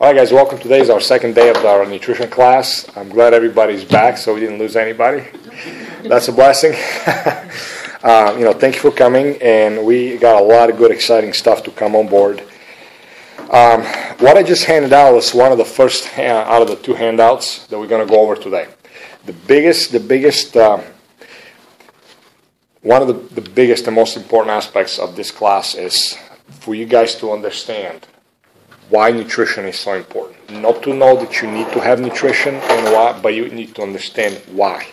All right, guys, welcome. Today is our second day of our nutrition class. I'm glad everybody's back, so we didn't lose anybody. That's a blessing. Thank you for coming, and we got a lot of good, exciting stuff to come on board. What I just handed out was one of the first out of the two handouts that we're going to go over today. One of the biggest and most important aspects of this class is for you guys to understand why nutrition is so important. Not to know that you need to have nutrition and why, but you need to understand why.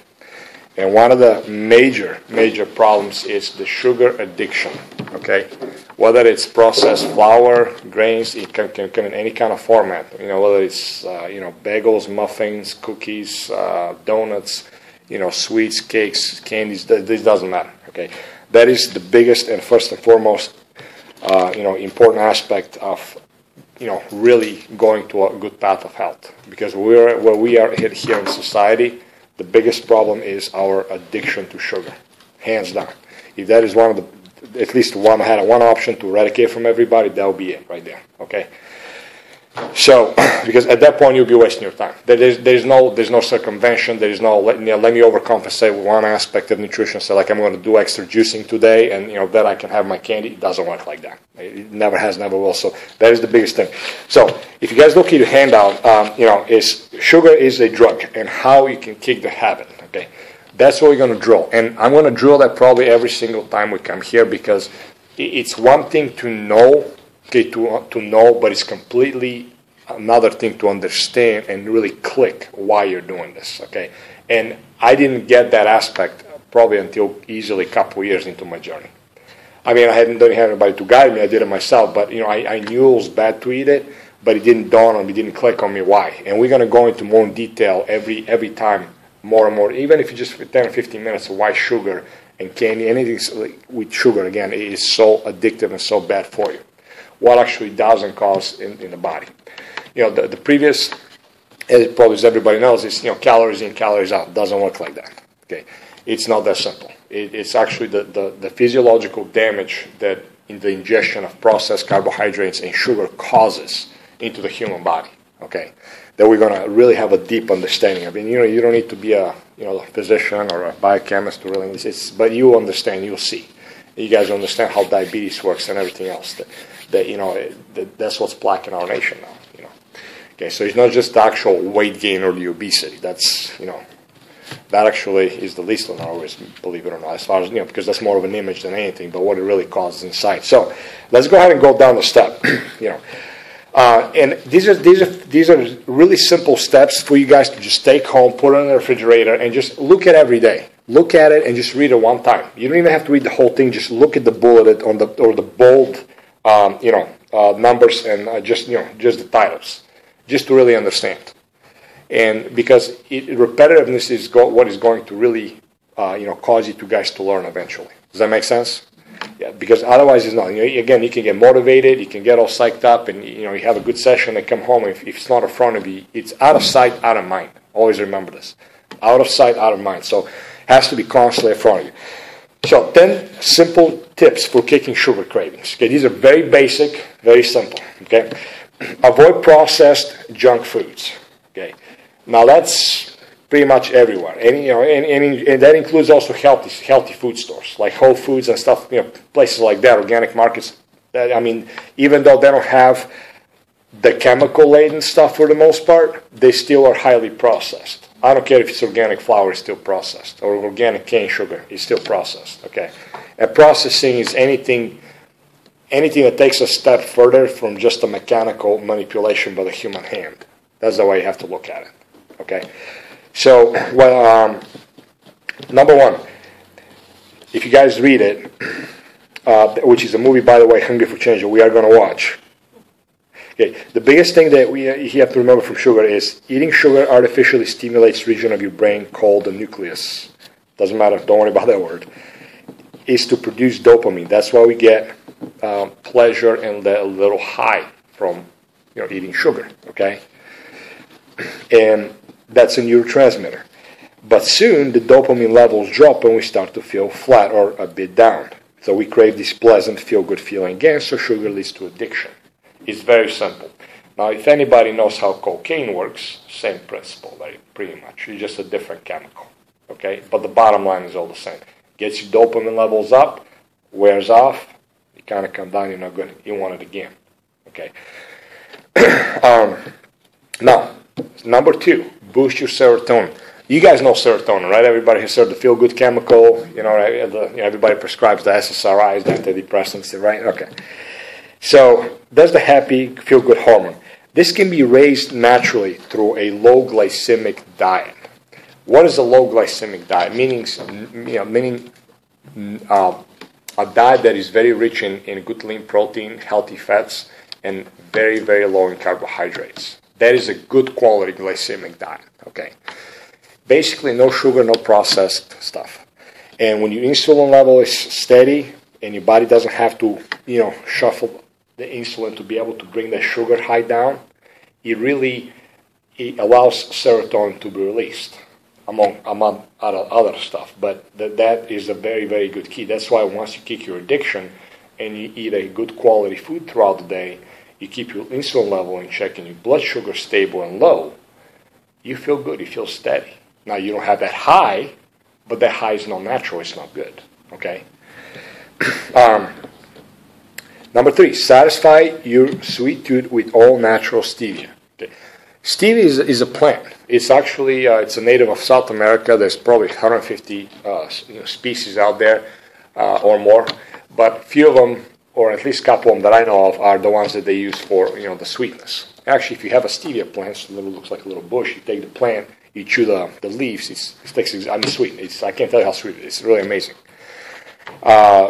And one of the major problems is the sugar addiction. Okay, whether it's processed flour, grains, it can in any kind of format. Whether it's bagels, muffins, cookies, donuts, sweets, cakes, candies. This doesn't matter. Okay, that is the biggest and first and foremost important aspect of really going to a good path of health. Because where we are here in society, the biggest problem is our addiction to sugar, hands down. If that is at least one option to eradicate from everybody, that would be it right there. Okay. So, because at that point you'll be wasting your time. There's no circumvention. There's no let me overcompensate with one aspect of nutrition. So, like I'm going to do extra juicing today, and that I can have my candy. It doesn't work like that. It never has, never will. So that is the biggest thing. So if you guys look at your handout, is sugar is a drug, and how you can kick the habit. Okay, that's what we're going to drill, and I'm going to drill that probably every single time we come here, because it's one thing to know. Okay, to know, but it's completely another thing to understand and really click why you're doing this. Okay, and I didn't get that aspect probably until easily a couple years into my journey. I mean, I didn't have anybody to guide me. I did it myself, but I knew it was bad to eat it, but it didn't dawn on me, didn't click on me why. And we're going to go into more detail every time, more and more. Even if you just 10 or 15 minutes of why sugar and candy, anything with sugar again, is so addictive and so bad for you. What actually does and cause in the body. The previous, as probably as everybody knows, is calories in, calories out. It doesn't work like that. Okay, it's not that simple. It's actually the physiological damage that in the ingestion of processed carbohydrates and sugar causes into the human body. Okay, that we're going to really have a deep understanding of. And you don't need to be a physician or a biochemist to really, but you understand, you'll see. You guys understand how diabetes works and everything else. That's what's plaguing our nation now. Okay, so it's not just the actual weight gain or the obesity. That's that actually is the least of our worries, believe it or not. As far as because that's more of an image than anything, but what it really causes inside. So let's go ahead and go down the step. And these are really simple steps for you guys to just take home, put it in the refrigerator, and just look at every day. Look at it and just read it one time. You don't even have to read the whole thing. Just look at the bullet or the bold, numbers and just the titles, just to really understand. And because repetitiveness is what is going to really, cause you guys to learn eventually. Does that make sense? Yeah, because otherwise it's not. Again, you can get motivated, you can get all psyched up, and you have a good session and come home. If it's not in front of you, it's out of sight, out of mind. Always remember this: out of sight, out of mind. So it has to be constantly in front of you. So 10 simple tips for kicking sugar cravings. Okay, these are very basic, very simple. Okay, avoid processed junk foods. Okay, now that's pretty much everywhere. And that includes also healthy food stores like Whole Foods and stuff. Places like that, organic markets. Even though they don't have the chemical-laden stuff for the most part, they still are highly processed. I don't care if it's organic flour, it's still processed, or organic cane sugar is still processed. Okay, and processing is anything that takes a step further from just a mechanical manipulation by the human hand. That's the way you have to look at it. Okay, so number one, if you guys read it, which is a movie, by the way, Hungry for Change, that we are going to watch. Okay, the biggest thing that you have to remember from sugar is eating sugar artificially stimulates a region of your brain called the nucleus. Doesn't matter, don't worry about that word. Is to produce dopamine. That's why we get pleasure and a little high from eating sugar. Okay, and that's a neurotransmitter. But soon the dopamine levels drop and we start to feel flat or a bit down. So we crave this pleasant, feel-good feeling again, so sugar leads to addiction. It's very simple. Now, if anybody knows how cocaine works, same principle, pretty much. It's just a different chemical, okay? But the bottom line is all the same. Gets your dopamine levels up, wears off, you kind of come down, you're not good. You want it again, okay? Now, number 2, boost your serotonin. You guys know serotonin, right? Everybody has heard the feel-good chemical. Right? Everybody prescribes the SSRIs, the antidepressants, right? Okay. So that's the happy, feel-good hormone. This can be raised naturally through a low glycemic diet. What is a low glycemic diet? Meaning a diet that is very rich in good lean protein, healthy fats, and very, very low in carbohydrates. That is a good quality glycemic diet, okay? Basically, no sugar, no processed stuff. And when your insulin level is steady and your body doesn't have to, shuffle the insulin to be able to bring the sugar high down, it allows serotonin to be released, among other stuff. But that is a very, very good key. That's why once you kick your addiction and you eat a good quality food throughout the day, you keep your insulin level in check and your blood sugar stable and low, you feel good, you feel steady. Now, you don't have that high, but that high is not natural, it's not good, okay? Number 3, satisfy your sweet tooth with all natural stevia. Okay. Stevia is a plant. It's actually, it's a native of South America. There's probably 150 species out there or more, but few of them, or at least a couple of them that I know of, are the ones that they use for, the sweetness. Actually, if you have a stevia plant, so it looks like a little bush, you take the plant, you chew the leaves, it's sweet. I can't tell you how sweet it is. It's really amazing.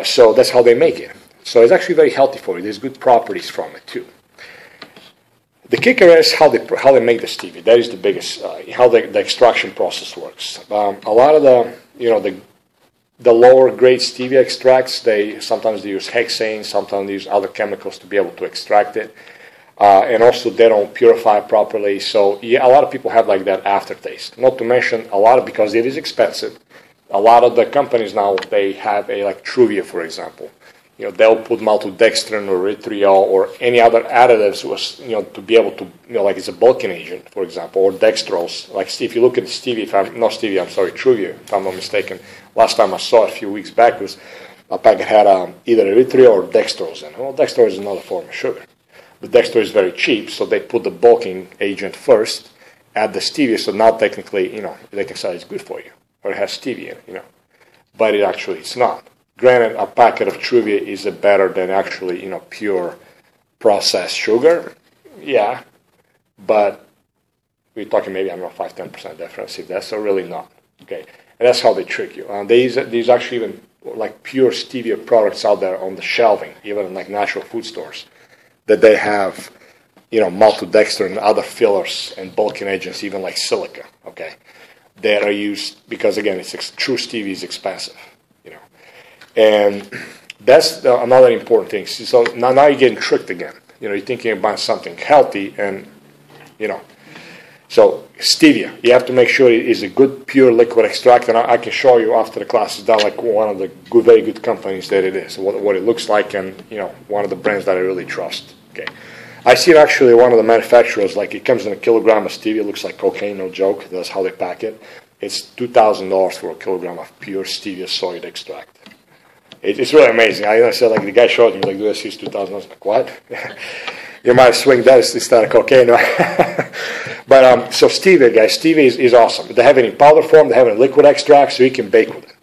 So that's how they make it. So it's actually very healthy for you. There's good properties from it too. The kicker is how they make the stevia. That is the biggest, how the extraction process works. A lot of the lower grade stevia extracts, sometimes they use hexane, sometimes they use other chemicals to be able to extract it. And also they don't purify it properly. So a lot of people have like that aftertaste. Not to mention because it is expensive. A lot of the companies now, they have like Truvia, for example. They'll put maltodextrin or erythritol or any other additives to be able to, like it's a bulking agent, for example, or dextrose. Like if you look at the stevia, Truvia, if I'm not mistaken. Last time I saw it a few weeks back, a packet had either erythritol or dextrose in it. Well, dextrose is another form of sugar. But dextrose is very cheap, so they put the bulking agent first, add the stevia, so now technically, they can say it's good for you, or it has stevia in it, But it's not. Granted, a packet of Truvia is better than actually, pure processed sugar. Yeah, but we're talking maybe, 5-10% difference, if that's so, really not. Okay, and that's how they trick you. There's actually even like pure stevia products out there on the shelving, even in like natural food stores, that they have, maltodextrin and other fillers and bulking agents, even like silica, okay, that are used because, again, true stevia is expensive, And that's another important thing. So now you're getting tricked again. You're thinking about something healthy and, So stevia, you have to make sure it is a good, pure liquid extract. And I can show you after the class is done, like one of the very good companies that it is, what it looks like, and, one of the brands that I really trust. Okay, I see actually one of the manufacturers, like it comes in a kilogram of stevia, it looks like cocaine, no joke. That's how they pack it. It's $2,000 for a kilogram of pure stevia soy extract. It's really amazing. I said, like, the guy showed me, like, this is $2,000. I was like, what? You might swing that instead of cocaine. But, so stevia, guys, stevia is awesome. They have it in powder form, they have it in liquid extract, so you can bake with it.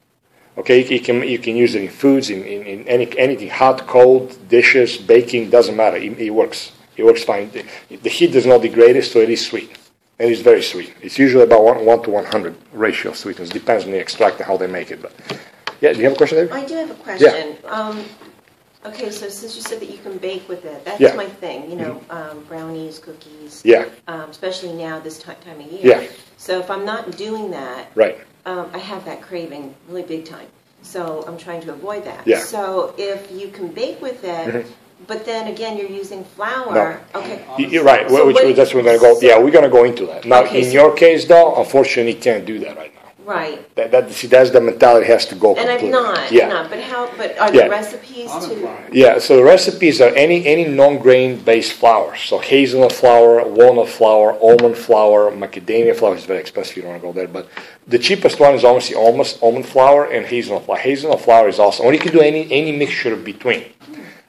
Okay, you can use it in foods, in anything, hot, cold, dishes, baking, doesn't matter. It works. It works fine. The heat does not degrade it, so it is sweet. And it's very sweet. It's usually about 1 to 100 ratio of sweetness. Depends on the extract and how they make it. But yeah, do you have a question, David? I do have a question. Yeah. Okay, so since you said that you can bake with it, that's my thing. Brownies, cookies. Yeah. Especially now, this time of year. Yeah. So if I'm not doing that, right. I have that craving really big time. So I'm trying to avoid that. Yeah. So if you can bake with it, but then again you're using flour. No. Okay. You're right. That's where we're going to go. Yeah, we're going to go into that. Now, in your case, though, unfortunately, you can't do that right now. Right. That's the mentality has to go. And completely. I'm not. But are there recipes to? Yeah. So the recipes are any non-grain based flour. So hazelnut flour, walnut flour, almond flour, macadamia flour is very expensive. You don't want to go there, but the cheapest one is obviously almond flour and hazelnut flour. Hazelnut flour is awesome. Or you can do any mixture between.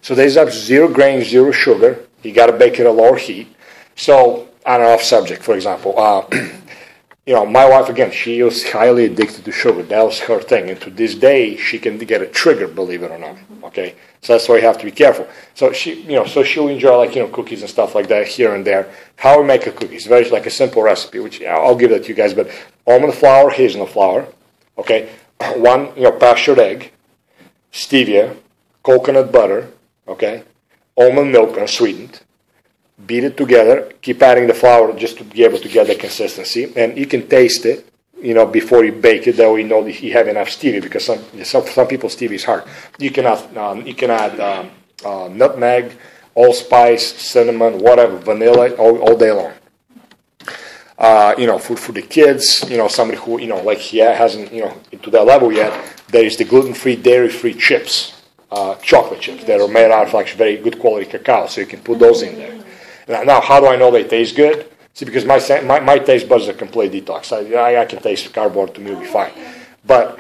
So there's up 0 grains, 0 sugar. You got to bake it at lower heat. So on and off subject, for example. My wife, again, she was highly addicted to sugar. That was her thing. And to this day, she can get a trigger, believe it or not. Okay? So that's why you have to be careful. So she'll enjoy, cookies and stuff like that here and there. How we make a cookie? It's very, a simple recipe, which I'll give that to you guys. But almond flour, hazelnut flour, okay? 1, pastured egg, stevia, coconut butter, okay? Almond milk unsweetened. Beat it together. Keep adding the flour just to be able to get the consistency. And you can taste it, before you bake it. That way you know that you have enough stevia, because some people stevia is hard. You can add nutmeg, allspice, cinnamon, whatever, vanilla, all day long. For the kids, somebody who he hasn't to that level yet. There is the gluten-free, dairy-free chips, chocolate chips that are made out of very good quality cacao. So you can put those in there. Now, how do I know they taste good? See, because my taste buds are complete detox. I can taste cardboard, to me will be fine. But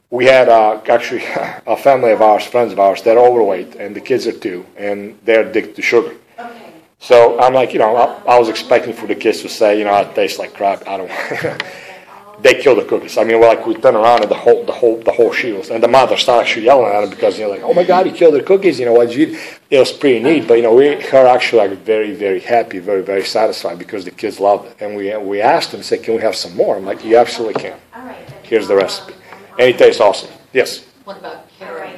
we had actually a family of ours, friends of ours, that are overweight, and the kids are too, and they're addicted to sugar. Okay. So I'm I was expecting for the kids to say, it tastes like crap. I don't. They kill the cookies. We turn around and the whole shield, and the mother started actually yelling at him because oh my God, you killed the cookies. What you eat? It was pretty neat, but her actually very, very happy, very, very satisfied because the kids loved it. And we asked them, said, can we have some more? I'm like, you absolutely can. Here's the recipe, and it tastes awesome. Yes. What about carob?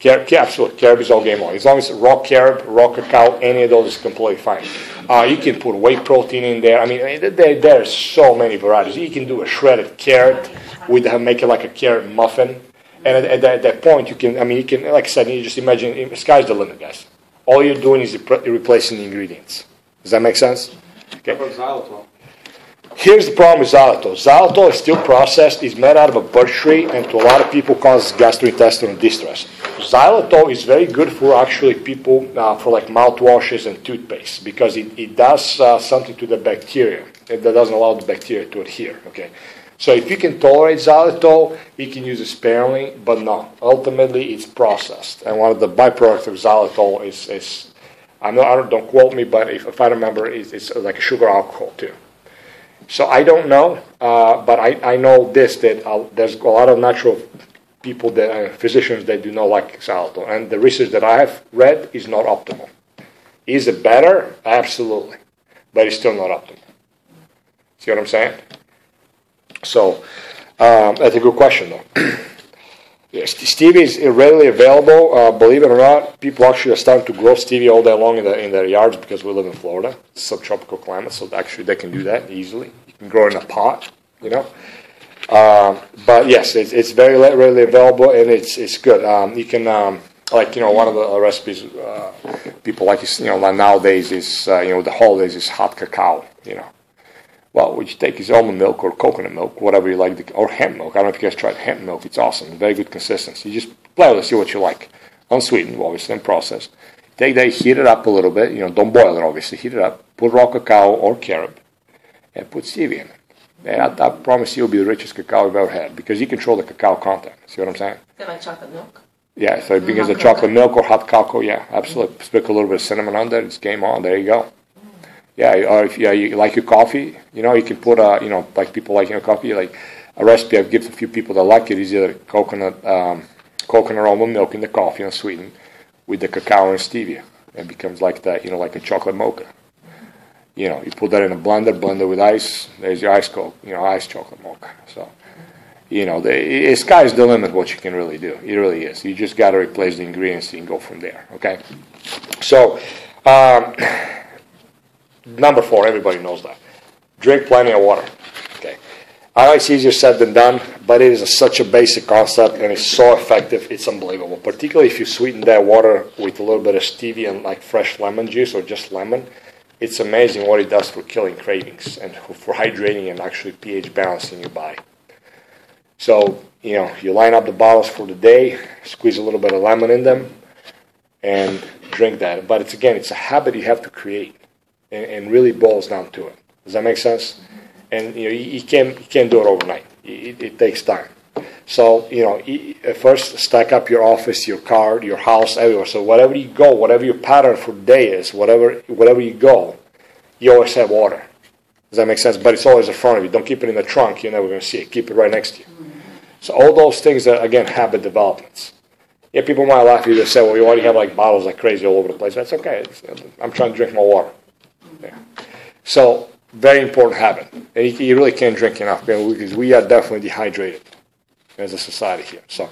Absolutely. Carob is all game long. As long as it's raw carob, raw cacao, any of those is completely fine. You can put whey protein in there. There are so many varieties. You can do a shredded carrot make it like a carrot muffin. And at that point, you can, like I said, you just imagine, the sky's the limit, guys. All you're doing is replacing the ingredients. Does that make sense? Okay. What about xylitol? Here's the problem with xylitol. Xylitol is still processed, is made out of a birch tree, and to a lot of people causes gastrointestinal distress. Xylitol is very good for actually people for mouthwashes and toothpaste because it does something to the bacteria that doesn't allow the bacteria to adhere. Okay, so if you can tolerate xylitol, you can use it sparingly, but no. Ultimately, it's processed, and one of the byproducts of xylitol is don't quote me, but if I remember, it's like a sugar alcohol too. So I don't know, but I know this, that there's a lot of natural people, physicians that do not like xylitol. And the research that I have read is not optimal. Is it better? Absolutely. But it's still not optimal. See what I'm saying? So that's a good question, though. Yes, stevia is readily available. Believe it or not, people actually are starting to grow stevia all day long in their yards because we live in Florida. It's a subtropical climate, so actually they can do that easily. You can grow it in a pot, But yes, it's very readily available, and it's good. You can, one of the recipes people like, nowadays is, the holidays is hot cacao, Well, what you take is almond milk or coconut milk, whatever you like, or hemp milk. I don't know if you guys tried hemp milk. It's awesome. Very good consistency. You just play with it, see what you like. Unsweetened, obviously, and processed. Take that, heat it up a little bit. Don't boil it, obviously. Heat it up. Put raw cacao or carob, and put stevia in it. And I promise you'll be the richest cacao you've ever had because you control the cacao content. See what I'm saying? Is it like chocolate milk? Yeah, so because the chocolate milk or hot cocoa, yeah, absolutely. Sprinkle a little bit of cinnamon on there. It's game on. There you go. Yeah, or if you like your coffee, you can put like people like coffee. Like a recipe I've given a few people that like it is either coconut almond milk in the coffee unsweetened with the cacao and stevia. It becomes like that, like a chocolate mocha. You put that in a blender with ice. There's your ice chocolate mocha. So, the sky's the limit what you can really do. It really is. You just got to replace the ingredients and go from there. Okay. So. Number 4, everybody knows that. Drink plenty of water. Okay. I know it's easier said than done, but it is such a basic concept and it's so effective, it's unbelievable. Particularly if you sweeten that water with a little bit of stevia and like fresh lemon juice or just lemon. It's amazing what it does for killing cravings and for hydrating and actually pH balancing your body. So, you line up the bottles for the day, squeeze a little bit of lemon in them, and drink that. But it's a habit you have to create, and really boils down to it. Does that make sense? And you can't do it overnight. It takes time. So first stack up your office, your car, your house, everywhere. So wherever you go, whatever your pattern for the day is, whatever you go, you always have water. Does that make sense? But it's always in front of you. Don't keep it in the trunk. You're never going to see it. Keep it right next to you. So all those things are, again, habit developments. Yeah, people might laugh at you. They say, well, you already have like bottles like crazy all over the place. That's okay. I'm trying to drink more water. Yeah. So very important habit. And you really can't drink enough because we are definitely dehydrated as a society here. So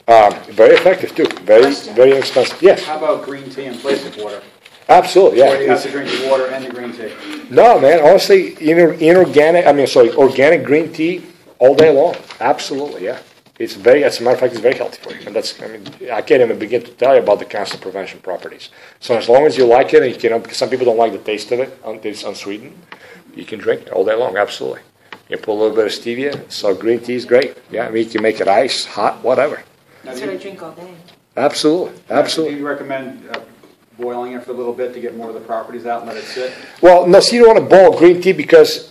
very effective too. Very inexpensive. Yes? How about green tea in place of water? Absolutely, yeah. Or you have to drink the water and the green tea? No, man. Honestly, organic green tea all day long. Absolutely, yeah. As a matter of fact, it's very healthy for you. And I can't even begin to tell you about the cancer prevention properties. So as long as you like it, and because some people don't like the taste of it, it's unsweetened, you can drink it all day long. Absolutely. You put a little bit of stevia. So green tea is great. Yeah, you can make it ice, hot, whatever. That's what I drink all day. Absolutely. Do you recommend boiling it for a little bit to get more of the properties out and let it sit? Well, no, so you don't want to boil green tea because,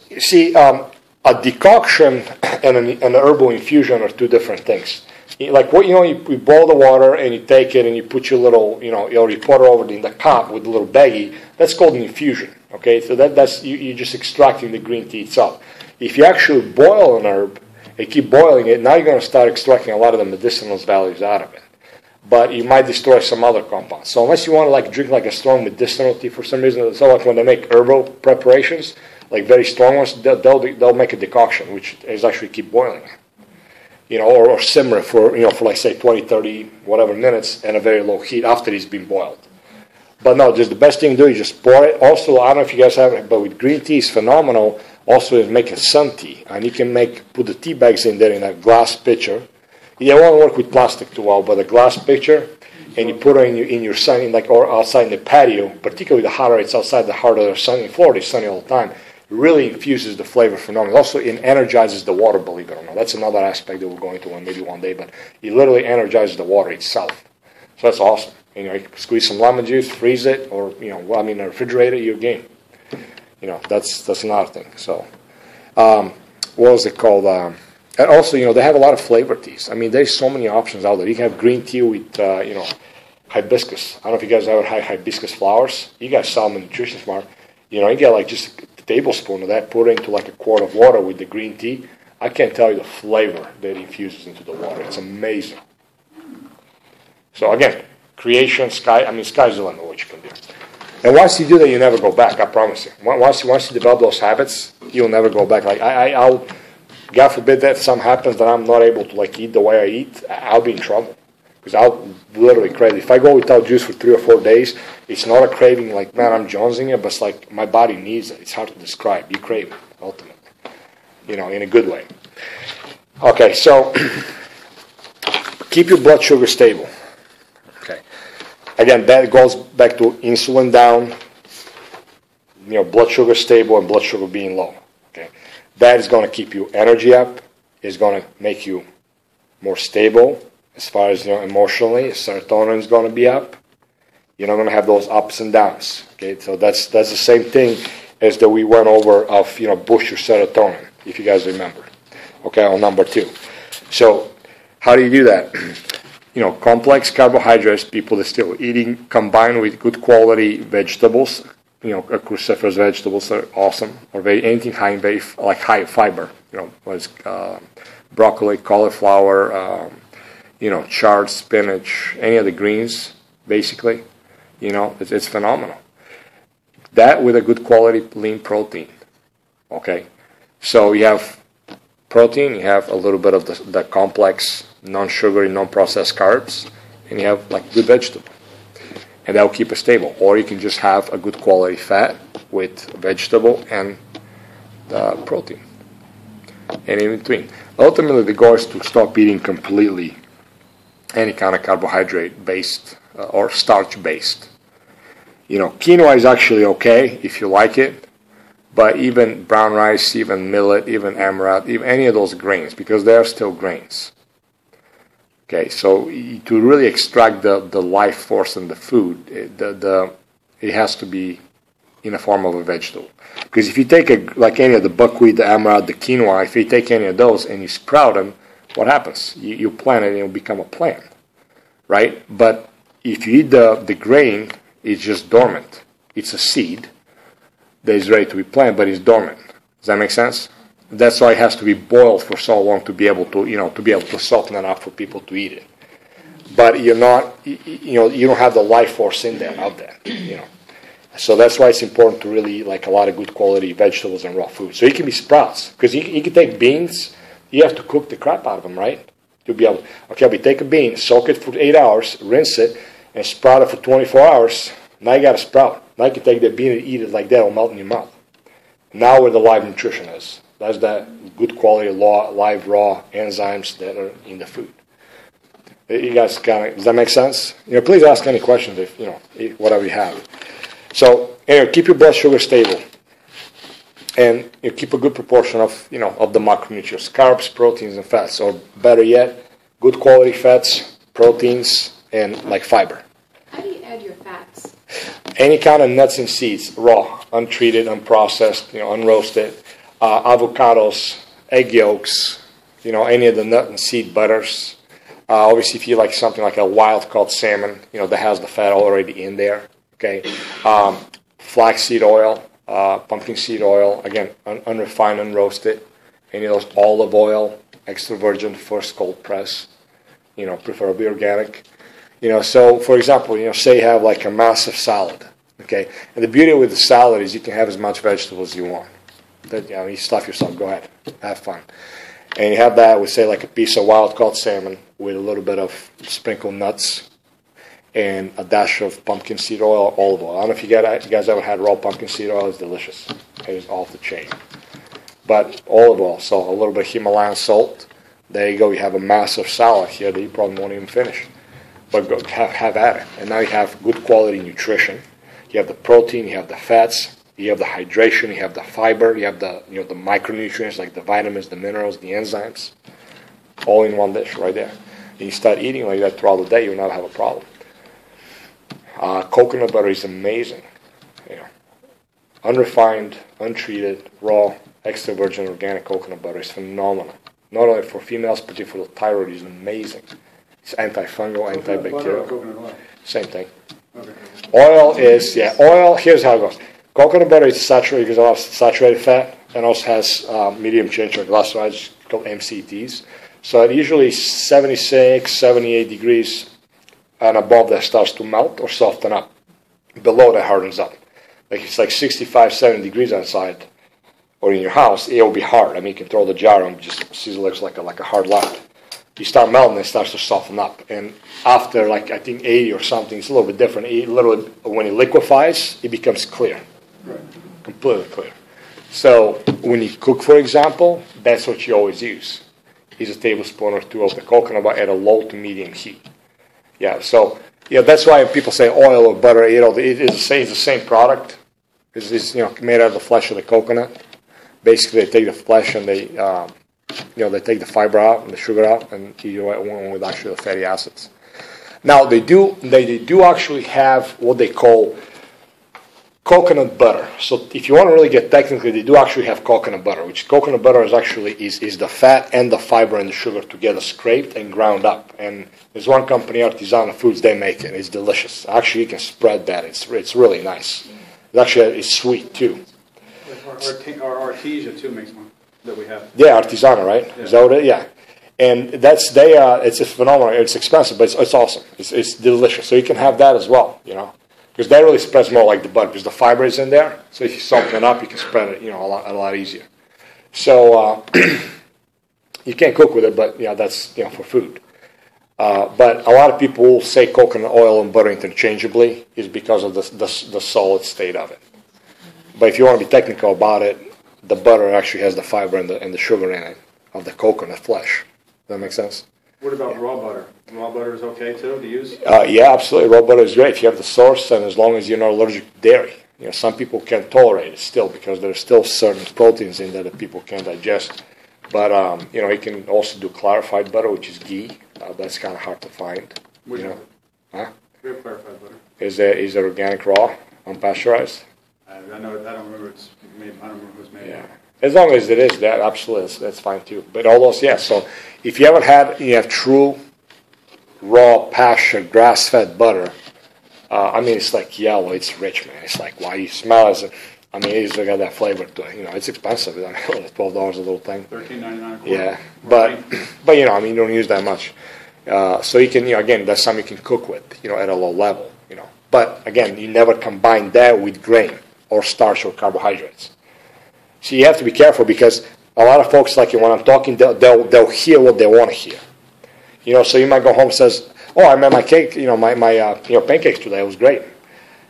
a decoction and an herbal infusion are two different things. Like you boil the water and you take it and you put your little, you pour it over in the cup with a little baggie. That's called an infusion. Okay, so that's you're just extracting the green tea itself. If you actually boil an herb and keep boiling it, now you're going to start extracting a lot of the medicinal values out of it. But you might destroy some other compounds. So unless you want to drink a strong medicinal tea for some reason, so when they make herbal preparations, like very strong ones, they'll make a decoction, which is actually keep boiling, or simmer for like say 20, 30, whatever minutes at a very low heat after it's been boiled. But no, just the best thing to do is just pour it. Also, I don't know if you guys have it, but with green tea is phenomenal. Also, is make a sun tea, and you can put the tea bags in there in a glass pitcher. It won't work with plastic too well, but a glass pitcher, and you put it in your sun, or outside in the patio. Particularly the hotter it's outside, the harder the sun. In Florida, it's sunny all the time. Really infuses the flavor phenomenally. Also, it energizes the water, believe it or not. That's another aspect that we're going to maybe one day, but it literally energizes the water itself. So that's awesome. You squeeze some lemon juice, freeze it, or refrigerate it, you're game. That's another thing. So, what was it called? And also, they have a lot of flavor teas. There's so many options out there. You can have green tea with, hibiscus. I don't know if you guys ever had hibiscus flowers. You guys sell them in Nutrition Smart. You get just a tablespoon of that, put it into a quart of water with the green tea. I can't tell you the flavor that infuses into the water. It's amazing. So again, creation, sky's the limit what you can do. And once you do that, you never go back, I promise you. Once you develop those habits, you'll never go back. I'll, God forbid that something happens that I'm not able to eat the way I eat, I'll be in trouble. Because I'll literally crave it. If I go without juice for 3 or 4 days, it's not a craving like, man, I'm jonesing it, but it's my body needs it. It's hard to describe. You crave it, ultimately. In a good way. Okay, so keep your blood sugar stable. Okay. Again, that goes back to insulin down, blood sugar stable and blood sugar being low. Okay. That is going to keep your energy up. It's going to make you more stable. As far as emotionally, serotonin is going to be up. You're not going to have those ups and downs. Okay, so that's the same thing as that we went over of boost your serotonin, if you guys remember. Okay, on number 2. So how do you do that? Complex carbohydrates, people that still eating combined with good quality vegetables. Cruciferous vegetables are awesome, or anything high in fiber. Broccoli, cauliflower. Chard, spinach, any of the greens, basically, it's phenomenal. That with a good quality lean protein, okay? So you have protein, you have a little bit of the complex, non-sugary, non-processed carbs, and you have good vegetable. And that will keep it stable. Or you can just have a good quality fat with vegetable and protein. And in between. Ultimately, the goal is to stop eating completely any kind of carbohydrate-based or starch-based. Quinoa is actually okay if you like it, But even brown rice, even millet, even amaranth, even any of those grains, because they are still grains. Okay, so to really extract the life force in the food, it has to be in the form of a vegetable. Because if you take like any of the buckwheat, the amaranth, the quinoa, if you take any of those and you sprout them, what happens? You plant it and it'll become a plant, right? But if you eat the grain, it's just dormant. It's a seed that is ready to be planted, but it's dormant. Does that make sense? That's why it has to be boiled for so long to be able to soften it up for people to eat it. But you don't have the life force in there out there, So that's why it's important to really like a lot of good quality vegetables and raw food. So it can be sprouts, because you can take beans. You have to cook the crap out of them, right? To be able, we take a bean, soak it for 8 hours, rinse it, and sprout it for 24 hours. Now you got a sprout. Now you can take the bean and eat it like that. It'll melt in your mouth. Now where the live nutrition is. That's that good quality live raw enzymes that are in the food. You guys does that make sense? Please ask any questions if whatever you have. So anyway, keep your blood sugar stable, and keep a good proportion of of the macronutrients, carbs, proteins, and fats, or better yet, good quality fats, proteins, and like fiber. How do you add your fats? Any kind of nuts and seeds, raw, untreated, unprocessed, unroasted, avocados, egg yolks, any of the nut and seed butters. Obviously, if you like something like a wild-caught salmon, that has the fat already in there. Okay, flaxseed oil, pumpkin seed oil, again, unrefined, unroasted. Any of those olive oil, extra virgin, first cold press. Preferably organic. So for example, say you have like a massive salad. Okay, and the beauty with the salad is you can have as much vegetables as you want. You stuff yourself. Go ahead, have fun. And you have that with say like a piece of wild-caught salmon with a little bit of sprinkled nuts and a dash of pumpkin seed oil, olive oil. I don't know if you guys ever had raw pumpkin seed oil. It's delicious. It is off the chain. But olive oil, so a little bit of Himalayan salt. There you go. You have a massive salad here that you probably won't even finish. But go have at it. And now you have good quality nutrition. You have the protein, you have the fats, you have the hydration, you have the fiber, you have the the micronutrients like the vitamins, the minerals, the enzymes, all in one dish right there. And you start eating like that throughout the day, you'll not have a problem. Coconut butter is amazing. Unrefined, untreated, raw, extra virgin organic coconut butter is phenomenal. Not only for females, but for the thyroid is amazing. It's antifungal, antibacterial. Coconut oil? Same thing. Okay. Oil is, oil, here's how it goes. Coconut butter is saturated because it has saturated fat and also has medium chain triglycerides called MCTs. So at usually 76, 78 degrees and above that starts to melt or soften up. Below that hardens up. Like it's like 65, 70 degrees outside or in your house, it will be hard. I mean, you can throw the jar and just sizzle it like a hard lard. You start melting, it starts to soften up. And after, I think 80 or something, it's a little bit different. When it liquefies, it becomes clear. Right. Completely clear. So when you cook, for example, that's what you always use. Is a tablespoon or two of the coconut butter at a low to medium heat. So that's why people say oil or butter, it is the same product. It's made out of the flesh of the coconut. Basically, they take the flesh and they take the fiber out and the sugar out and eat one with actually the fatty acids. Now they do actually have what they call coconut butter. So if you want to really get technically, they do actually have coconut butter, which coconut butter is actually is the fat and the fiber and the sugar together scraped and ground up. And there's one company, Artisanal Foods, they make it. It's delicious. Actually, you can spread that. It's really nice. It's sweet too. Our Artesia too makes one that we have. Yeah, Artisanal, right? Yeah. Is that what it is? Yeah. And it's a phenomenal. It's expensive, but it's awesome. It's delicious. So you can have that as well, because that really spreads more like the butter because the fiber is in there. So if you soften it up, you can spread it, a lot easier. So you can't cook with it, but that's for food. But a lot of people will say coconut oil and butter interchangeably is because of the solid state of it. But if you want to be technical about it, the butter actually has the fiber and the sugar in it of the coconut flesh. Does that make sense? What about raw butter? Raw butter is okay too to use? Yeah, absolutely. Raw butter is great if you have the source and as long as you're not allergic to dairy. Some people can't tolerate it still because there's still certain proteins in there that people can't digest. But you can also do clarified butter, which is ghee. That's kind of hard to find. We have clarified butter. Is it organic raw, unpasteurized? I don't remember it's made. I don't remember who's made. Yeah. As long as it is that, absolutely, that's fine too. But all those, yeah. So if you haven't had, true raw pasture grass-fed butter. It's like yellow. It's rich, man. It's like, wow, you smell it. It's got that flavor to it. It's expensive. It's $12 a little thing. $13.99. Yeah, but you don't use that much. So you can, again, that's something you can cook with, at a low level, But again, you never combine that with grain or starch or carbohydrates. So you have to be careful because a lot of folks, like when I'm talking, they'll hear what they want to hear. So you might go home and says, "Oh, I made my cake, my pancakes today. It was great.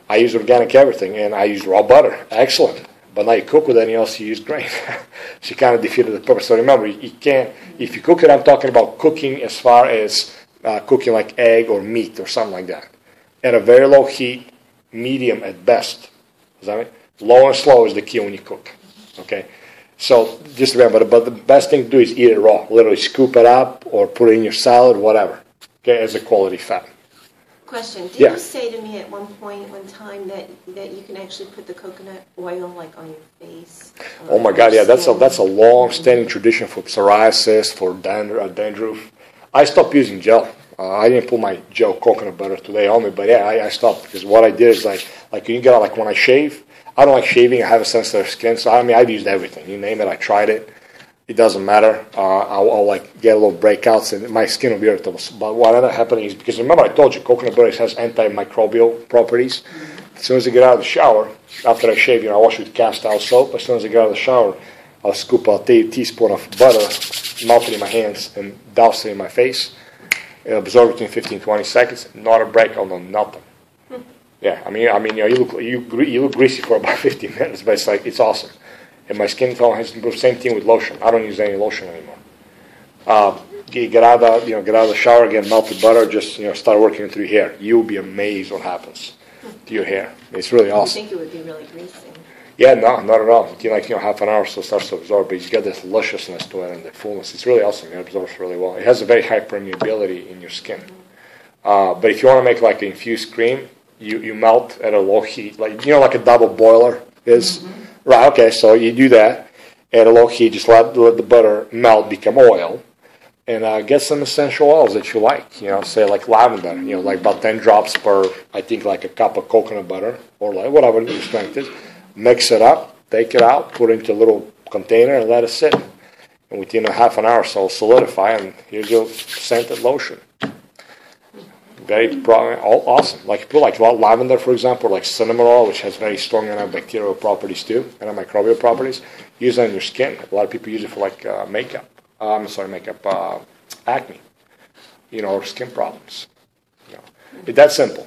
I used organic everything, and I used raw butter. Excellent. But now you cook with anything else, you use grain." So you kind of defeated the purpose. So remember, you can't, if you cook it, I'm talking about cooking as far as cooking like egg or meat or something like that. At a very low heat, medium at best. Does that mean? Low and slow is the key when you cook. Okay? So just remember, but the best thing to do is eat it raw. Literally scoop it up or put it in your salad, whatever. Okay, as a quality fat. Question. Did Yeah. you say to me at one time that you can actually put the coconut oil like on your face? Oh my God, yeah, that's a long-standing tradition for psoriasis, for dandruff. I stopped using gel. I didn't put my gel coconut butter today on me, but yeah, I stopped because what I did is like you get when I shave, I don't like shaving. I have a sensitive skin, so I've used everything. You name it, I tried it. It doesn't matter. I'll get a little breakouts, and my skin will be irritable. But what ended up happening is, because remember I told you coconut butter has antimicrobial properties. As soon as I get out of the shower, after I shave, I wash with cast towel soap. As soon as I get out of the shower, I'll scoop a teaspoon of butter, melt it in my hands, and douse it in my face. It'll absorb between 15-20 seconds. Not a breakout, no nothing. Yeah, you look greasy for about 15 minutes, but it's awesome. And my skin tone has improved. Same thing with lotion. I don't use any lotion anymore. You get out of the shower, get melted butter, just start working it through your hair. You'll be amazed what happens to your hair. It's really awesome. I think it would be really greasy. Yeah, no, not at all. Half an hour so it starts to absorb, but you get this lusciousness to it and the fullness. It's really awesome. It absorbs really well. It has a very high permeability in your skin. But if you want to make like an infused cream, you melt at a low heat, like a double boiler is. Mm-hmm. Right, okay, so you do that at a low heat, just let the butter melt, become oil, and get some essential oils that you like, say like lavender, like about 10 drops per, I think like a cup of coconut butter, or like whatever your strength is. Mix it up, take it out, put it into a little container, and let it sit. And within a half an hour or so, solidify, and here's your scented lotion. Very awesome. Like you put like lavender, for example, or like cinnamon oil, which has very strong antibacterial properties too, antimicrobial properties. Use it on your skin. A lot of people use it for like makeup. Acne, or skin problems. It's that simple.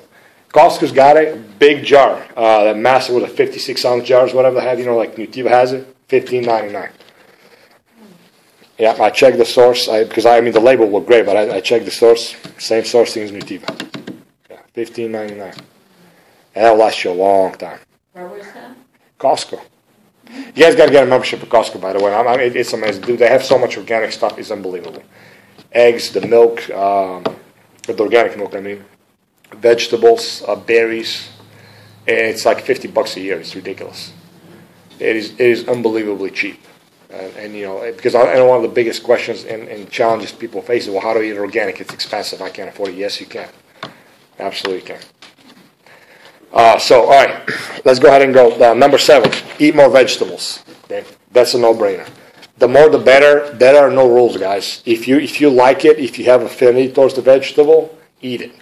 Costco's got a big jar, that massive with a 56-ounce jars, whatever they have. Like Nutiva has it, $15.99. Yeah, I checked the source because the label looked great, but I checked the source. Same sourcing as Nutiva. Yeah, $15.99, and that'll last you a long time. Where was that? Costco. You guys got to get a membership at Costco, by the way. It's amazing. Dude, they have so much organic stuff. It's unbelievable. Eggs, the milk, the organic milk. Vegetables, berries. It's like $50 a year. It's ridiculous. It is unbelievably cheap. And because I know one of the biggest questions and challenges people face is, well, how do I eat organic? It's expensive. I can't afford it. Yes, you can. Absolutely can. So, all right, let's go ahead and go. Number 7, eat more vegetables. Okay, that's a no-brainer. The more, the better. There are no rules, guys. If you like it, if you have affinity towards the vegetable, eat it.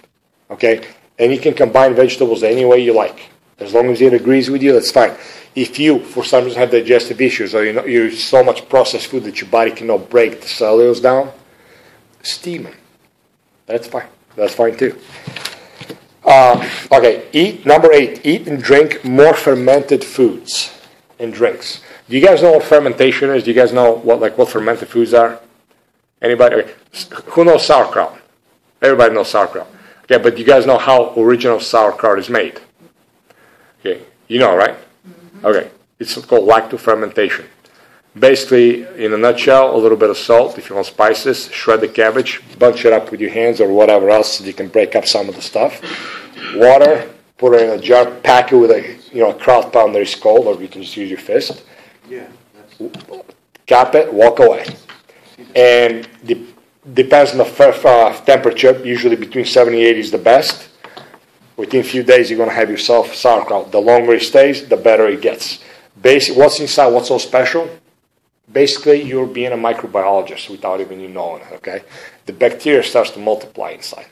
Okay, and you can combine vegetables any way you like, as long as it agrees with you. That's fine. If you, for some reason, have digestive issues, or you eat so much processed food that your body cannot break the cellulose down, steam them. That's fine. That's fine too. Okay, number 8, eat and drink more fermented foods and drinks. Do you guys know what fermentation is? Do you guys know what fermented foods are? Anybody? Okay. Who knows sauerkraut? Everybody knows sauerkraut. Okay, but do you guys know how original sauerkraut is made? Okay. You know, right? Okay. It's called lactofermentation. Basically, in a nutshell, a little bit of salt, if you want spices, shred the cabbage, bunch it up with your hands or whatever else so you can break up some of the stuff. Water, put it in a jar, pack it with a kraut pounder is cold, or you can just use your fist. Yeah. Cap it, walk away. And depends on the temperature, usually between 70 and 80 is the best. Within a few days, you're going to have yourself sauerkraut. The longer it stays, the better it gets. What's inside, what's so special? Basically, you're being a microbiologist without even you knowing it, okay? The bacteria starts to multiply inside.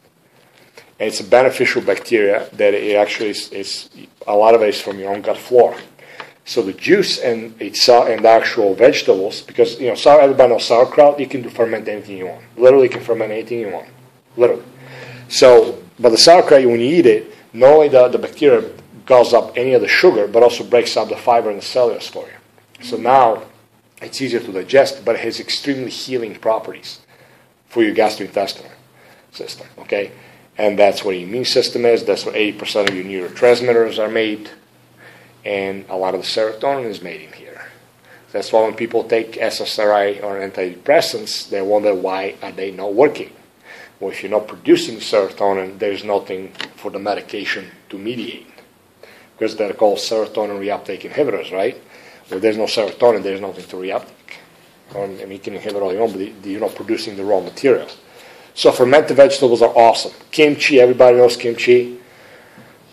And it's a beneficial bacteria that it actually is a lot of it is from your own gut flora. So the juice and the actual vegetables, because everybody knows sauerkraut, you can ferment anything you want. Literally, you can ferment anything you want. Literally. So, but the sauerkraut, when you eat it, not only the bacteria gulls up any of the sugar, but also breaks up the fiber and the cellulose for you. So now, it's easier to digest, but it has extremely healing properties for your gastrointestinal system, okay? And that's where your immune system is. That's where 80% of your neurotransmitters are made. And a lot of the serotonin is made in here. That's why when people take SSRI or antidepressants, they wonder why are they not working. Well, if you're not producing serotonin, there's nothing for the medication to mediate. Because they're called serotonin reuptake inhibitors, right? If there's no serotonin, there's nothing to reuptake. You can inhibit all you want, but you're not producing the raw material. So fermented vegetables are awesome. Kimchi, everybody knows kimchi.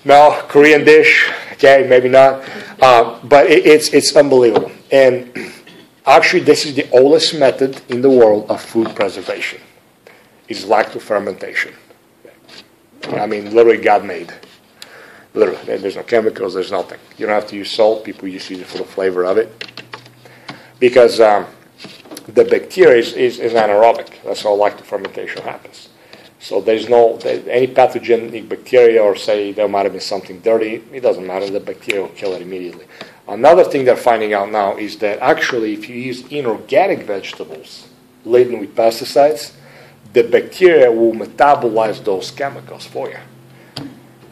No, Korean dish, okay, maybe not. But it's unbelievable. And actually, this is the oldest method in the world of food preservation. It's lactofermentation. I mean, literally God made. Literally, there's no chemicals, there's nothing. You don't have to use salt. People just use it for the flavor of it. Because the bacteria is anaerobic. That's how lactofermentation happens. So there's any pathogenic bacteria, or say there might have been something dirty, it doesn't matter. The bacteria will kill it immediately. Another thing they're finding out now is that actually if you use inorganic vegetables laden with pesticides, the bacteria will metabolize those chemicals for you.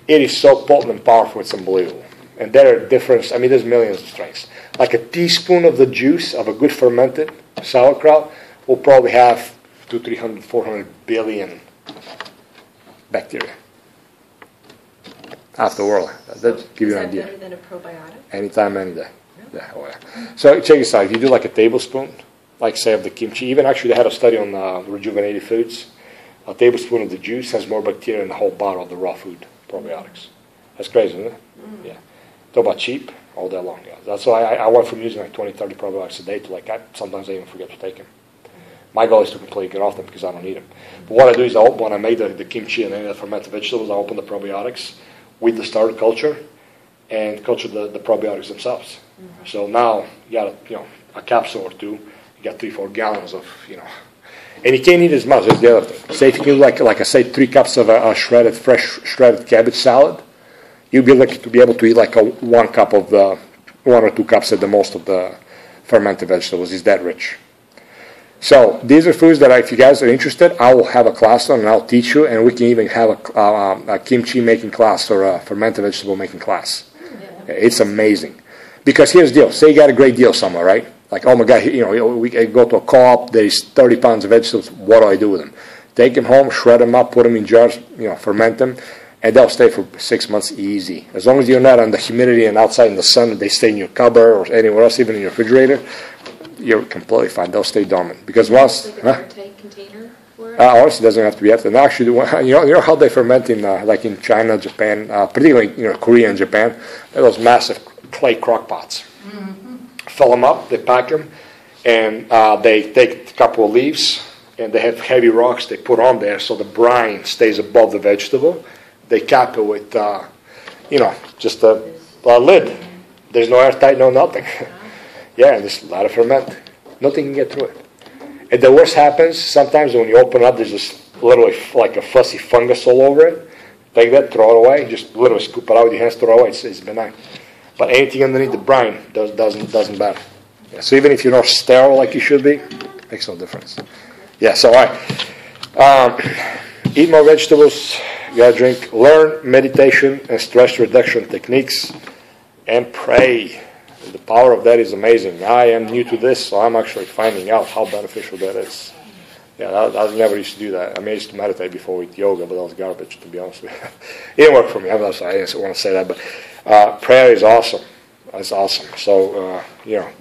It is so potent and powerful, it's unbelievable. And there are different, there's millions of strains. Like a teaspoon of the juice of a good fermented sauerkraut will probably have 200, 300, 400 billion bacteria. Half the world. That give you an idea. Is that better than a probiotic? Anytime, any day. Yeah, oh yeah. So check this out. If you do like a tablespoon, like say of the kimchi, even actually they had a study on rejuvenated foods. A tablespoon of the juice has more bacteria in the whole bottle of the raw food probiotics. That's crazy, isn't it? Yeah. Talk about cheap all day long. Yeah. That's why I went from using like 20, 30 probiotics a day to sometimes I even forget to take them. My goal is to completely get off them because I don't need them. But what I do is when I make the kimchi and any of the fermented vegetables, I open the probiotics with the starter culture and culture the probiotics themselves. Mm-hmm. So now you got a capsule or two, you got 3-4 gallons of and you can't eat as much. That's the other thing. Say if you do like I say 3 cups of a fresh shredded cabbage salad, you'll be lucky to be able to eat like 1 cup of 1 or 2 cups at the most of the fermented vegetables. It's that rich. So these are foods that if you guys are interested, I will have a class on and I'll teach you, and we can even have a kimchi making class or a fermented vegetable making class. Yeah. It's amazing. Because here's the deal. Say you got a great deal somewhere, right? Like, oh my God, we go to a co-op, there's 30 pounds of vegetables, what do I do with them? Take them home, shred them up, put them in jars, ferment them, and they'll stay for 6 months easy. As long as you're not on the humidity and outside in the sun, they stay in your cupboard or anywhere else, even in your refrigerator, you're completely fine. They'll stay dormant. Because once... Like an airtight container for it? Honestly, it doesn't have to be airtight. And actually, you know how they ferment like in China, Japan, particularly Korea and Japan, those massive clay crock pots. Mm-hmm. Fill them up, they pack them, and they take a couple of leaves, and they have heavy rocks they put on there so the brine stays above the vegetable. They cap it with, just a lid. There's no airtight, no nothing. Yeah, and there's a lot of ferment. Nothing can get through it. And the worst happens, sometimes when you open it up, there's just literally like a fussy fungus all over it. Take that, throw it away, just literally scoop it out with your hands, throw it away, it's benign. But anything underneath the brine doesn't matter. Yeah, so even if you're not sterile like you should be, makes no difference. Yeah, so all right. Eat more vegetables, you gotta drink, learn meditation and stress reduction techniques. and pray. The power of that is amazing. I am new to this, so I'm actually finding out how beneficial that is. Yeah, I never used to do that. I mean, I used to meditate before with yoga, but that was garbage, to be honest with you. It didn't work for me. I'm sorry, I didn't want to say that, but prayer is awesome. It's awesome. So,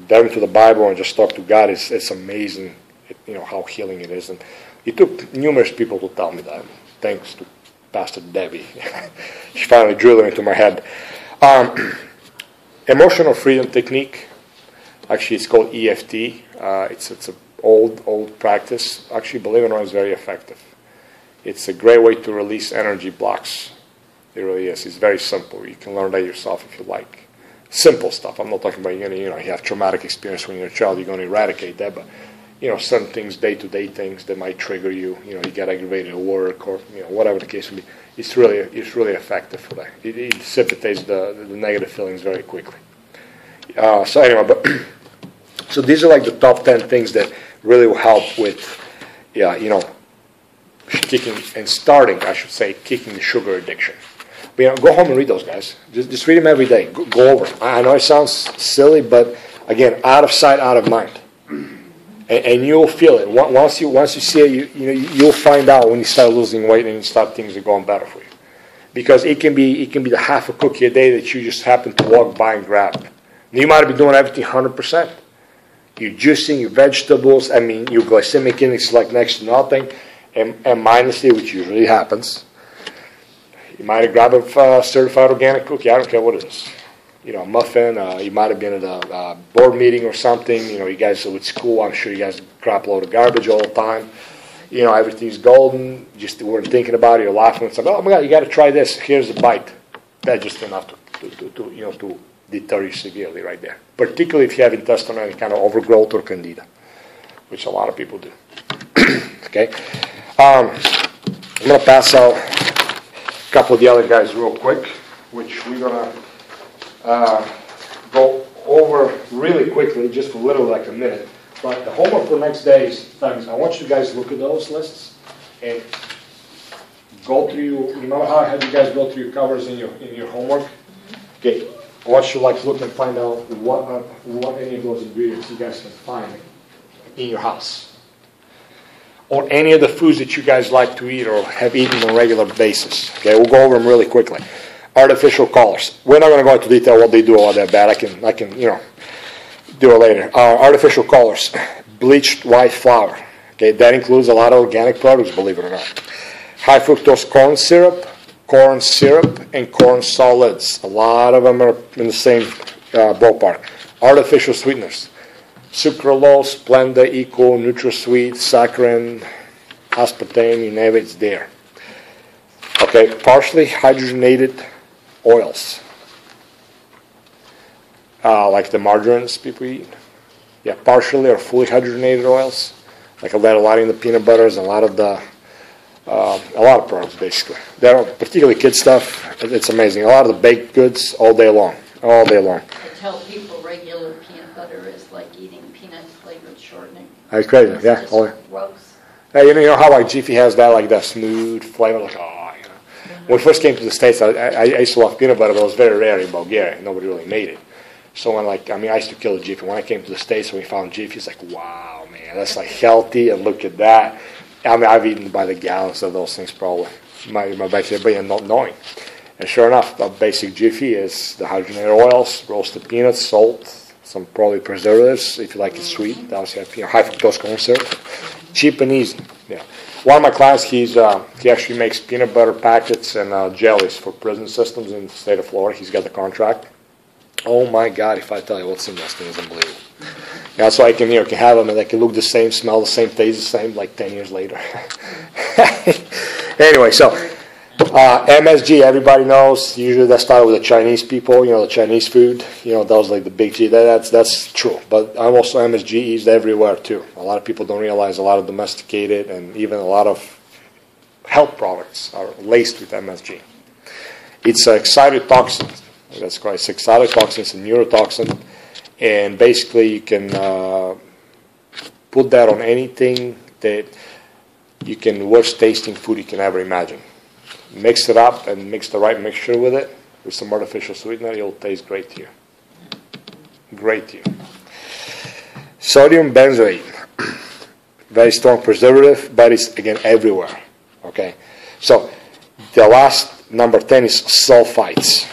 delve into the Bible and just talk to God. It's amazing, how healing it is. And it took numerous people to tell me that. Thanks to Pastor Debbie. She finally drilled it into my head. Emotional freedom technique. Actually, it's called EFT. It's an old practice. Actually, believe it or not, it's very effective. It's a great way to release energy blocks. It really is. It's very simple. You can learn that yourself if you like. Simple stuff. I'm not talking about you have traumatic experience when you're a child. You're going to eradicate that, but some things, day-to-day things that might trigger you. You get aggravated at work or whatever the case may be. It's really effective for that. It dissipates the negative feelings very quickly. So anyway, so these are like the top 10 things that really will help with, kicking and starting, I should say, kicking the sugar addiction. But go home and read those, guys. Just read them every day. Go over them. I know it sounds silly, but again, out of sight, out of mind. And you'll feel it. Once you see it, you'll find out when you start losing weight and things are going better for you. Because it can be the half a cookie a day that you just happen to walk by and grab. You might be doing everything 100%. You're juicing your vegetables. I mean, your glycemic index is like next to nothing, and mindlessly, which usually happens. You might have grabbed a certified organic cookie. I don't care what it is. A muffin. You might have been at a board meeting or something. You guys are with school. I'm sure you guys crap load of garbage all the time. Everything's golden. Just weren't thinking about it. You're laughing. It's like, oh my God, you got to try this. Here's a bite. That's just enough to deter you severely right there. Particularly if you have intestinal any kind of overgrowth or candida, which a lot of people do. Okay. I'm going to pass out a couple of the other guys real quick, which we're going to go over really quickly, just for literally like a minute. But the homework for next day is things. I want you guys to look at those lists and go through. How I had you guys go through your covers in your homework? Okay. I want you to look and find out what any of those ingredients you guys can find in your house. Or any of the foods that you guys like to eat or have eaten on a regular basis. Okay, we'll go over them really quickly. Artificial colors. We're not going to go into detail what they do or that bad. I can do it later. Artificial colors. Bleached white flour. Okay, that includes a lot of organic products, believe it or not. High fructose corn syrup, and corn solids. A lot of them are in the same ballpark. Artificial sweeteners. Sucralose, Splenda, Eco, NutraSweet, saccharin, aspartame, you name it, it's there. Okay, partially hydrogenated oils. Like the margarines people eat. Yeah, partially or fully hydrogenated oils. Like a lot in the peanut butters and a lot of products, basically. They're particularly kid stuff. It's amazing. A lot of the baked goods all day long. I tell people regular peanut butter is like eating peanut flavored shortening. That's crazy. Yeah. It's gross. Hey, you know how like Jiffy has that smooth flavor, When we first came to the States, I used to love peanut butter, but it was very rare in Bulgaria. Nobody really made it. So I used to kill a Jiffy. When I came to the States and we found Jiffy, it's like, wow, man, that's healthy, and look at that. I've eaten by the gallons of those things probably. My backyard, but not knowing. And sure enough, a basic Jiffy is the hydrogenated oils, roasted peanuts, salt, some probably preservatives if you like it sweet. Obviously, high fructose corn syrup, cheap and easy. Yeah. One of my clients, he actually makes peanut butter packets and jellies for prison systems in the state of Florida. He's got the contract. Oh my God! If I tell you what's in those things, unbelievable. Yeah, so I can have them and they can look the same, smell the same, taste the same, like 10 years later. Anyway, so MSG, everybody knows. Usually that started with the Chinese people. The Chinese food. Those like the big G. That's true. But also MSG is everywhere too. A lot of people don't realize a lot of domesticated and even a lot of health products are laced with MSG. It's an excitotoxin. That's correct. It's excitotoxin. It's a neurotoxin. And basically you can put that on anything that you can, worst tasting food you can ever imagine. Mix it up and mix the right mixture with it. with some artificial sweetener, it'll taste great to you. Great to you. Sodium benzoate. Very strong preservative, but it's, again, everywhere. Okay? So, the last, number 10, is sulfites.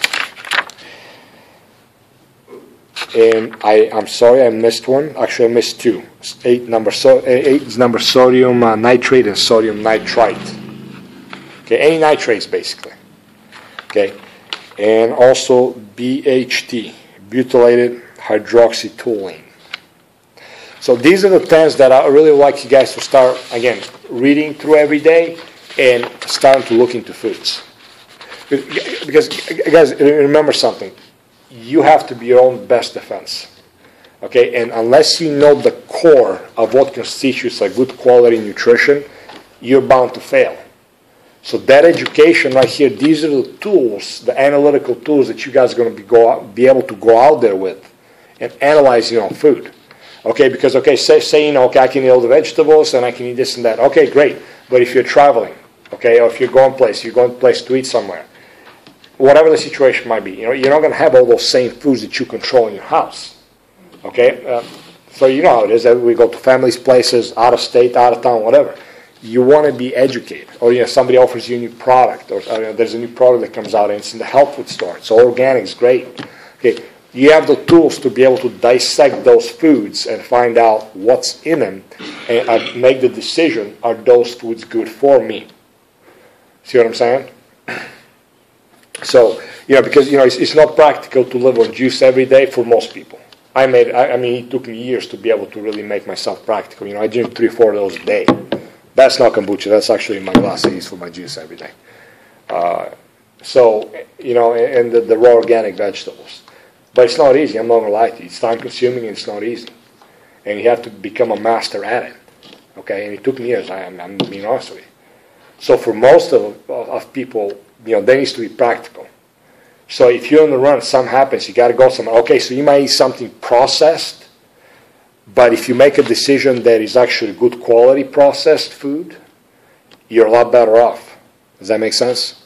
And I'm sorry, I missed one. Actually, I missed two. 8 is number sodium nitrate and sodium nitrite. Okay, any nitrates, basically. Okay? And also BHT, butylated hydroxytoluene. So these are the 10s that I really like you guys to start, again, reading through every day and starting to look into foods. Because, guys, remember something. You have to be your own best defense. Okay? And unless you know the core of what constitutes a good quality nutrition, you're bound to fail. So that education right here, these are the tools, the analytical tools that you guys are going to be able to go out there with and analyze your own food. Okay, because, say you know, okay, I can eat all the vegetables and I can eat this and that. Okay, great. But if you're traveling, okay, or if you're going place to eat somewhere, whatever the situation might be, you know, you're not going to have all those same foods that you control in your house. Okay? So you know how it is that we go to families' places, out of state, out of town, whatever. You want to be educated. Or, you know, somebody offers you a new product, or there's a new product that comes out and it's in the health food store. So organic is great. Okay? You have the tools to be able to dissect those foods and find out what's in them and make the decision, are those foods good for me? See what I'm saying? So, you know, because, you know, it's not practical to live on juice every day for most people. I mean, it took me years to be able to really make myself practical. You know, I drink 3 or 4 of those a day. That's not kombucha. That's actually my glass I use for my juice every day. So, you know, and the raw organic vegetables. But it's not easy. I'm not going to lie to you. It's time-consuming and it's not easy. And you have to become a master at it. Okay? And it took me years. I'm being honest with you. So for most of people, you know, there needs to be practical. So if you're on the run, something happens, you got to go somewhere. Okay, so you might eat something processed, but if you make a decision that is actually good quality processed food, you're a lot better off. Does that make sense?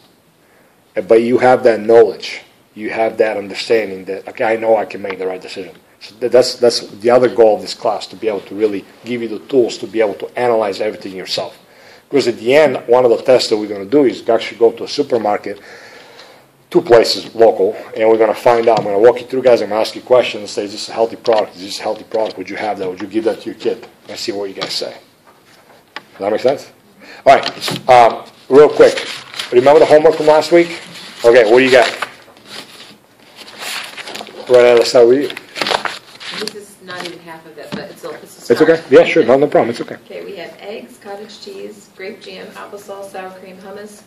But you have that knowledge. You have that understanding that, okay, I know I can make the right decision. So that's the other goal of this class, to be able to really give you the tools to be able to analyze everything yourself. Because at the end, one of the tests that we're going to do is actually go to a supermarket, 2 places local, and we're going to find out. I'm going to walk you through, guys. I'm going to ask you questions and say, is this a healthy product? Is this a healthy product? Would you have that? Would you give that to your kid? And see what you guys say. Does that make sense? All right. Real quick. Remember the homework from last week? Okay, what do you got? Right, let's start with you. This is not even half of it, but it's a It's okay. Yeah, sure. No problem. It's okay. Okay, we have eggs, cottage cheese, grape jam, applesauce, sour cream, hummus,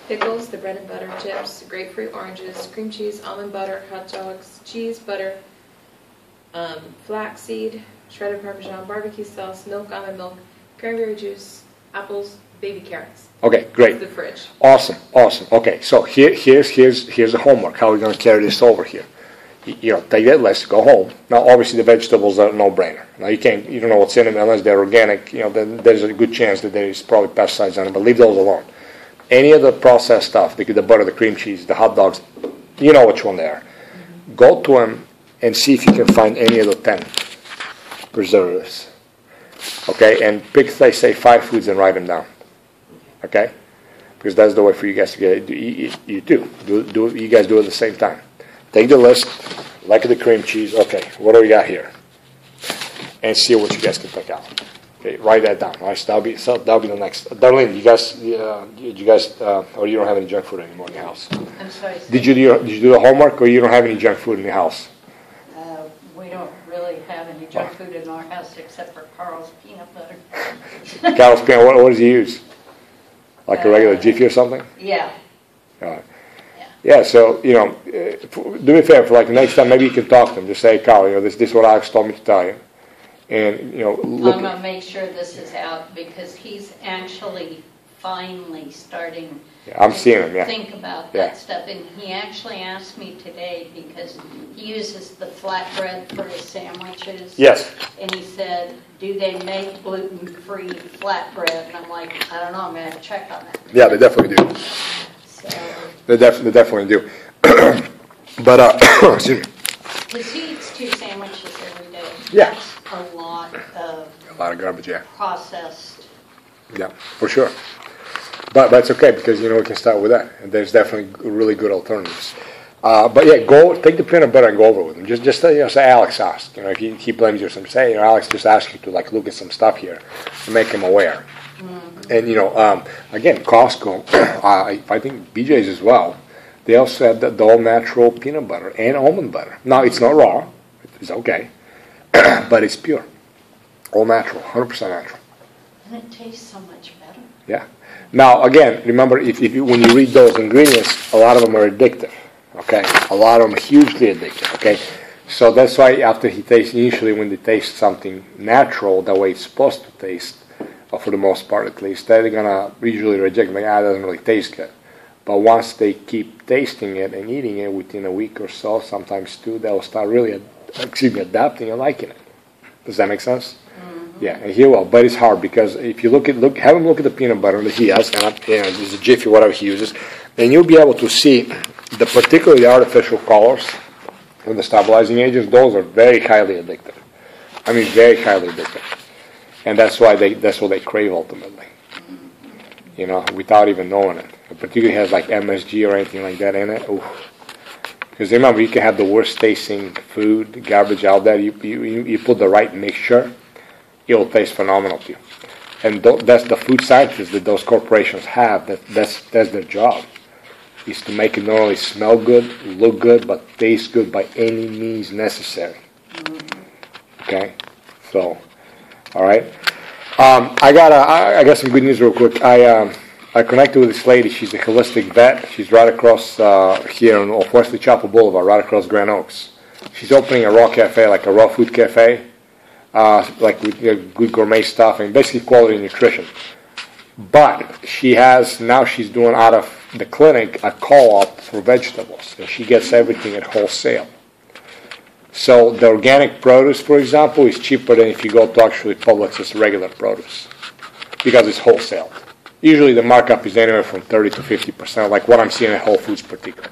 pickles, the bread and butter chips, grapefruit, oranges, cream cheese, almond butter, hot dogs, cheese, butter, flaxseed, shredded Parmesan, barbecue sauce, milk, almond milk, cranberry juice, apples, baby carrots. Okay, great. The fridge. Awesome. Okay, so here's the homework. How are we going to carry this over here? You know, take that list, go home. Now, obviously, the vegetables are a no-brainer. Now, you don't know what's in them unless they're organic. You know, then there's a good chance that there's probably pesticides on them, but leave those alone. Any of the processed stuff, the butter, the cream cheese, the hot dogs, you know which one they are. Mm-hmm. Go to them and see if you can find any of the 10 preservatives. Okay, and pick, say, 5 foods and write them down. Okay, because that's the way for you guys to get it. You guys do it at the same time. Take the list, like the cream cheese. Okay, what do we got here? And see what you guys can pick out. Okay, write that down. All right, so that'll be the next. Darlene, you guys, or you don't have any junk food anymore in your house? I'm sorry. Did you do the homework, or you don't have any junk food in your house? We don't really have any junk food in our house except for Carl's peanut butter. Carl's peanut. What does he use? Like a regular Jiffy or something? Yeah. All right. Yeah, so, you know, do me a favor, for like the next time, maybe you can talk to him. Just say, Carl, you know, this is what Alex told me to tell you. And, you know, look. I'm going to make sure this is out because he's actually finally starting I'm seeing him, yeah. think about that stuff. And he actually asked me today because he uses the flatbread for his sandwiches. Yes. And he said, do they make gluten-free flatbread? And I'm like, I don't know, I'm going to have to check on that. Yeah, they definitely do. So. They definitely do. But excuse me. Because he eats 2 sandwiches every day. Yeah. That's a lot of A lot of garbage, yeah. processed. Yeah, for sure. But it's okay because we can start with that, and there's definitely really good alternatives. But yeah, go take the peanut butter and go over it with him. Just say Alex asked. If he blames you or something, say Alex just asked you to look at some stuff here and make him aware. And again, Costco, I think BJ's as well. They also have the all natural peanut butter and almond butter. Now it's not raw; it's okay, but it's pure, all natural, 100% natural. And it tastes so much better. Yeah. Now again, remember when you read those ingredients, a lot of them are addictive. Okay, a lot of them are hugely addictive. Okay, so that's why after he tastes, usually when they taste something natural, the way it's supposed to taste, or for the most part at least, they're gonna usually reject it. It doesn't really taste good. But once they keep tasting it and eating it within a week or so, sometimes 2, they'll start really, adapting and liking it. Does that make sense? Mm-hmm. Yeah, and he will. But it's hard because if you have him look at the peanut butter that he has, and there's a Jiffy, whatever he uses, and you'll be able to see particularly the artificial colors and the stabilizing agents. Those are very highly addictive. I mean, very highly addictive, and that's what they crave ultimately. Without even knowing it. It particularly has like MSG or anything like that in it. Oof. Because remember, you can have the worst tasting food, garbage out there. You put the right mixture, it'll taste phenomenal to you. And that's the food scientists that those corporations have. That's their job, is to make it not only smell good, look good, but taste good by any means necessary. Okay, so all right. I got some good news real quick. I connected with this lady. She's a holistic vet. She's right across here on Wesley Chapel Boulevard, right across Grand Oaks. She's opening a raw cafe, like a raw food cafe, with good gourmet stuff and basically quality nutrition. But she's doing out of the clinic a co-op for vegetables, and she gets everything at wholesale. So the organic produce, for example, is cheaper than if you go to actually Publix's regular produce because it's wholesale. Usually the markup is anywhere from 30 to 50%, like what I'm seeing at Whole Foods particularly.